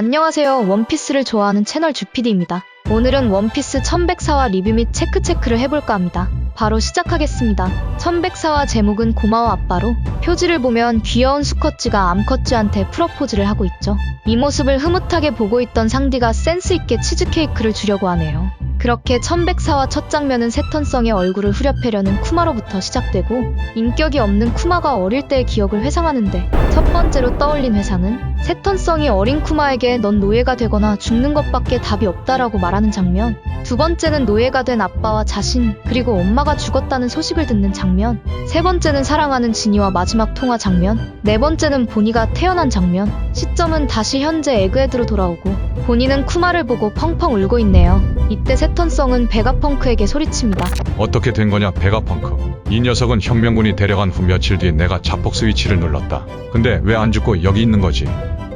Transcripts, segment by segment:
안녕하세요. 원피스를 좋아하는 채널 주피디입니다. 오늘은 원피스 1104화 리뷰 및 체크를 해볼까 합니다. 바로 시작하겠습니다. 1104화 제목은 고마워 아빠로, 표지를 보면 귀여운 수컷쥐가 암컷쥐한테 프러포즈를 하고 있죠. 이 모습을 흐뭇하게 보고 있던 상디가 센스있게 치즈케이크를 주려고 하네요. 그렇게 1104화 첫 장면은 새턴성의 얼굴을 후려패려는 쿠마로부터 시작되고, 인격이 없는 쿠마가 어릴 때의 기억을 회상하는데, 첫 번째로 떠올린 회상은 새턴성이 어린 쿠마에게 넌 노예가 되거나 죽는 것밖에 답이 없다라고 말하는 장면, 두 번째는 노예가 된 아빠와 자신, 그리고 엄마가 죽었다는 소식을 듣는 장면, 세 번째는 사랑하는 지니와 마지막 통화 장면, 네 번째는 보니가 태어난 장면. 시점은 다시 현재 에그헤드로 돌아오고, 보니는 쿠마를 보고 펑펑 울고 있네요. 이때 새턴성은 베가펑크에게 소리칩니다. 어떻게 된 거냐 베가펑크. 이 녀석은 혁명군이 데려간 후 며칠 뒤에 내가 자폭 스위치를 눌렀다. 근데 왜 안 죽고 여기 있는 거지?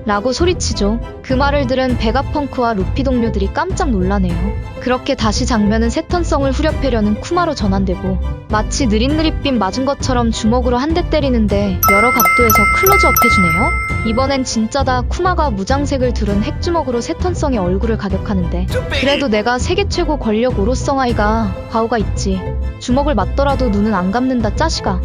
라고 소리치죠. 그 말을 들은 베가펑크와 루피 동료들이 깜짝 놀라네요. 그렇게 다시 장면은 새턴성을 후려패려는 쿠마로 전환되고, 마치 느릿느릿빛 맞은 것처럼 주먹으로 한 대 때리는데 여러 각도에서 클로즈업 해주네요. 이번엔 진짜다. 쿠마가 무장색을 두른 핵주먹으로 새턴성의 얼굴을 가격하는데, 그래도 내가 세계 최고 권력 오로성 아이가 과오가 있지. 주먹을 맞더라도 눈은 안 감는다 짜시가.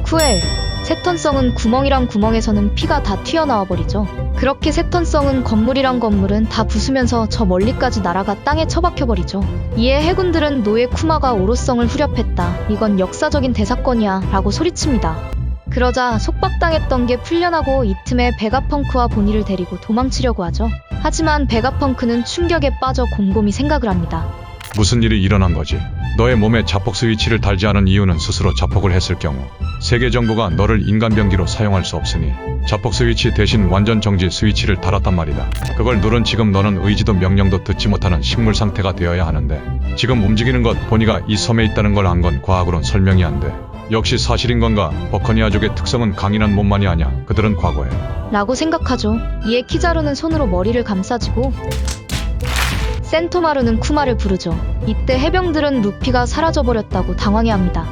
쿠엘. 새턴성은 구멍이랑 구멍에서는 피가 다 튀어나와 버리죠. 그렇게 새턴성은 건물이랑 건물은 다 부수면서 저 멀리까지 날아가 땅에 처박혀버리죠. 이에 해군들은 노예 쿠마가 오로성을 후려팼다. 이건 역사적인 대사건이야 라고 소리칩니다. 그러자 속박당했던 게 풀려나고 이 틈에 베가펑크와 보니를 데리고 도망치려고 하죠. 하지만 베가펑크는 충격에 빠져 곰곰이 생각을 합니다. 무슨 일이 일어난 거지? 너의 몸에 자폭 스위치를 달지 않은 이유는 스스로 자폭을 했을 경우 세계 정부가 너를 인간병기로 사용할 수 없으니 자폭 스위치 대신 완전 정지 스위치를 달았단 말이다. 그걸 누른 지금 너는 의지도 명령도 듣지 못하는 식물 상태가 되어야 하는데, 지금 움직이는 것 보니가 이 섬에 있다는 걸 안 건 과학으론 설명이 안 돼. 역시 사실인 건가? 버커니아족의 특성은 강인한 몸만이 아냐. 그들은 과거에 라고 생각하죠. 이에 키자루는 손으로 머리를 감싸지고, 센토마루는 쿠마를 부르죠. 이때 해병들은 루피가 사라져버렸다고 당황해합니다.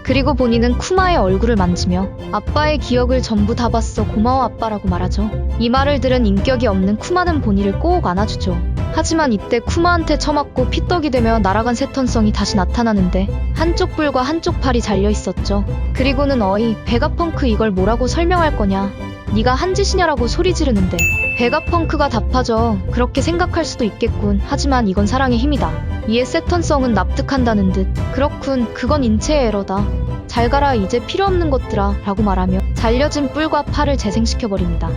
그리고 보니는 쿠마의 얼굴을 만지며 아빠의 기억을 전부 다 봤어 고마워 아빠라고 말하죠. 이 말을 들은 인격이 없는 쿠마는 보니를 꼭 안아주죠. 하지만 이때 쿠마한테 처맞고 피떡이 되며 날아간 새턴성이 다시 나타나는데, 한쪽 뿔과 한쪽 팔이 잘려있었죠. 그리고는 어이 베가펑크 이걸 뭐라고 설명할 거냐, 네가 한 짓이냐라고 소리 지르는데, 베가펑크가 답하죠. 그렇게 생각할 수도 있겠군. 하지만 이건 사랑의 힘이다. 이에 새턴성은 납득한다는 듯, 그렇군, 그건 인체의 에러다. 잘 가라 이제 필요 없는 것들아 라고 말하며 잘려진 뿔과 팔을 재생시켜버립니다.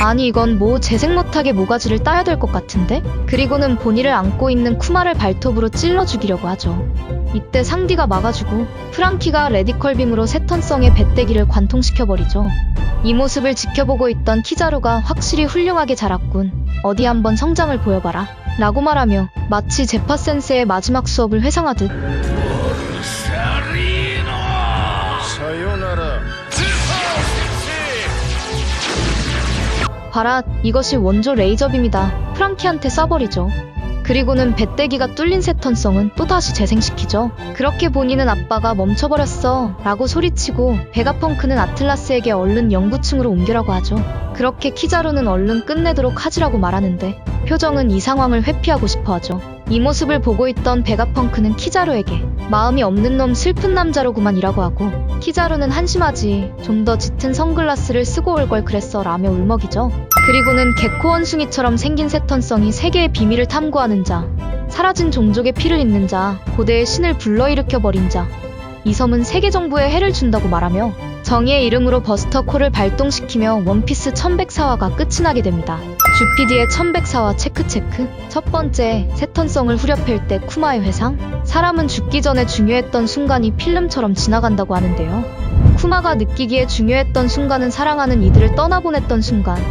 아니 이건 뭐 재생 못하게 모가지를 따야 될 것 같은데? 그리고는 보니를 안고 있는 쿠마를 발톱으로 찔러 죽이려고 하죠. 이때 상디가 막아주고 프랑키가 레디컬빔으로 새턴성의 배때기를 관통시켜버리죠. 이 모습을 지켜보고 있던 키자루가 확실히 훌륭하게 자랐군. 어디 한번 성장을 보여봐라 라고 말하며 마치 제파 센세의 마지막 수업을 회상하듯 봐라, 이것이 원조 레이저빔이다. 프랑키한테 쏴버리죠. 그리고는 배때기가 뚫린 새턴성은 또다시 재생시키죠. 그렇게 보니는 아빠가 멈춰버렸어 라고 소리치고, 베가펑크는 아틀라스에게 얼른 연구층으로 옮겨라고 하죠. 그렇게 키자루는 얼른 끝내도록 하지라고 말하는데, 표정은 이 상황을 회피하고 싶어 하죠. 이 모습을 보고 있던 베가펑크는 키자루에게 마음이 없는 놈 슬픈 남자로구만 이라고 하고, 키자루는 한심하지, 좀 더 짙은 선글라스를 쓰고 올 걸 그랬어 라며 울먹이죠. 그리고는 개코 원숭이처럼 생긴 새턴성이 세계의 비밀을 탐구하는 자, 사라진 종족의 피를 잇는 자, 고대의 신을 불러일으켜버린 자, 이 섬은 세계 정부에 해를 준다고 말하며 정의의 이름으로 버스터 콜을 발동시키며 원피스 1104화가 끝이 나게 됩니다. 주피디의 1104화 체크. 첫 번째, 새턴성을 후려팰 때 쿠마의 회상. 사람은 죽기 전에 중요했던 순간이 필름처럼 지나간다고 하는데요. 쿠마가 느끼기에 중요했던 순간은 사랑하는 이들을 떠나보냈던 순간,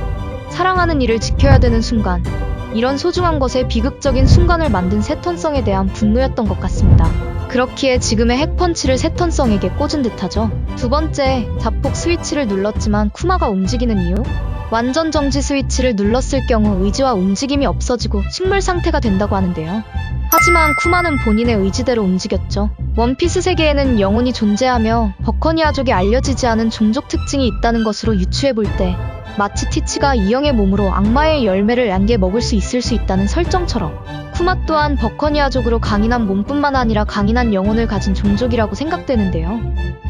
사랑하는 이를 지켜야 되는 순간, 이런 소중한 것에 비극적인 순간을 만든 새턴성에 대한 분노였던 것 같습니다. 그렇기에 지금의 핵펀치를 새턴성에게 꽂은 듯하죠. 두 번째, 자폭 스위치를 눌렀지만 쿠마가 움직이는 이유? 완전 정지 스위치를 눌렀을 경우 의지와 움직임이 없어지고 식물 상태가 된다고 하는데요. 하지만 쿠마는 본인의 의지대로 움직였죠. 원피스 세계에는 영혼이 존재하며 버커니아족에 알려지지 않은 종족 특징이 있다는 것으로 유추해볼 때, 마치 티치가 이영의 몸으로 악마의 열매를 안개 먹을 수 있을 수 있다는 설정처럼 쿠마 또한 버커니아족으로 강인한 몸뿐만 아니라 강인한 영혼을 가진 종족이라고 생각되는데요.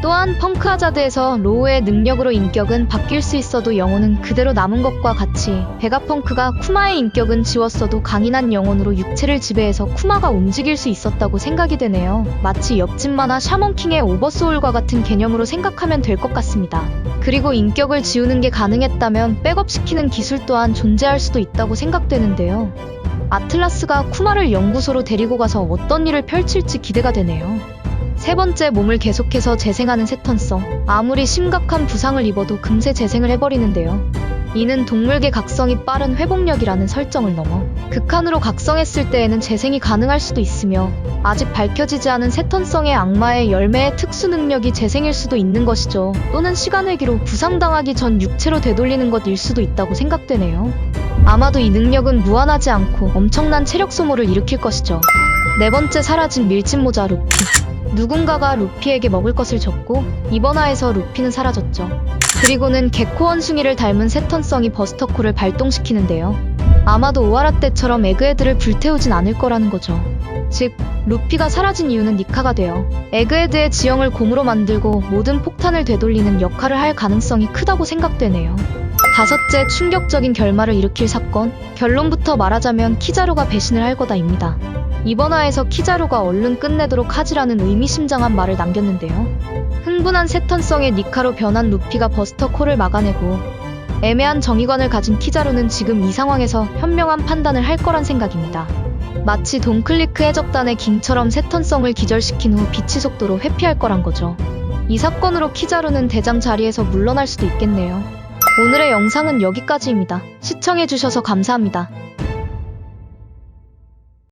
또한 펑크 하자드에서 로우의 능력으로 인격은 바뀔 수 있어도 영혼은 그대로 남은 것과 같이 베가펑크가 쿠마의 인격은 지웠어도 강인한 영혼으로 육체를 지배해서 쿠마가 움직일 수 있었다고 생각이 되네요. 마치 옆집 만화 샤먼킹의 오버소울과 같은 개념으로 생각하면 될 것 같습니다. 그리고 인격을 지우는 게 가능했다면 백업시키는 기술 또한 존재할 수도 있다고 생각되는데요. 아틀라스가 쿠마를 연구소로 데리고 가서 어떤 일을 펼칠지 기대가 되네요. 세 번째, 몸을 계속해서 재생하는 세턴성. 아무리 심각한 부상을 입어도 금세 재생을 해버리는데요. 이는 동물계 각성이 빠른 회복력이라는 설정을 넘어 극한으로 각성했을 때에는 재생이 가능할 수도 있으며 아직 밝혀지지 않은 세턴성의 악마의 열매의 특수 능력이 재생일 수도 있는 것이죠. 또는 시간회기로 부상당하기 전 육체로 되돌리는 것일 수도 있다고 생각되네요. 아마도 이 능력은 무한하지 않고 엄청난 체력 소모를 일으킬 것이죠. 네 번째, 사라진 밀짚 모자 루피. 누군가가 루피에게 먹을 것을 줬고 이번 화에서 루피는 사라졌죠. 그리고는 개코 원숭이를 닮은 세턴성이 버스터콜을 발동시키는데요. 아마도 오하라 때처럼 에그헤드를 불태우진 않을 거라는 거죠. 즉, 루피가 사라진 이유는 니카가 되어 에그헤드의 지형을 곰으로 만들고 모든 폭탄을 되돌리는 역할을 할 가능성이 크다고 생각되네요. 다섯째, 충격적인 결말을 일으킬 사건. 결론부터 말하자면 키자루가 배신을 할 거다입니다. 이번 화에서 키자루가 얼른 끝내도록 하지라는 의미심장한 말을 남겼는데요. 흥분한 세턴성의 니카로 변한 루피가 버스터콜을 막아내고 애매한 정의관을 가진 키자루는 지금 이 상황에서 현명한 판단을 할 거란 생각입니다. 마치 돈클리크 해적단의 깅처럼 세턴성을 기절시킨 후 빛의 속도로 회피할 거란 거죠. 이 사건으로 키자루는 대장 자리에서 물러날 수도 있겠네요. 오늘의 영상은 여기까지입니다. 시청해주셔서 감사합니다.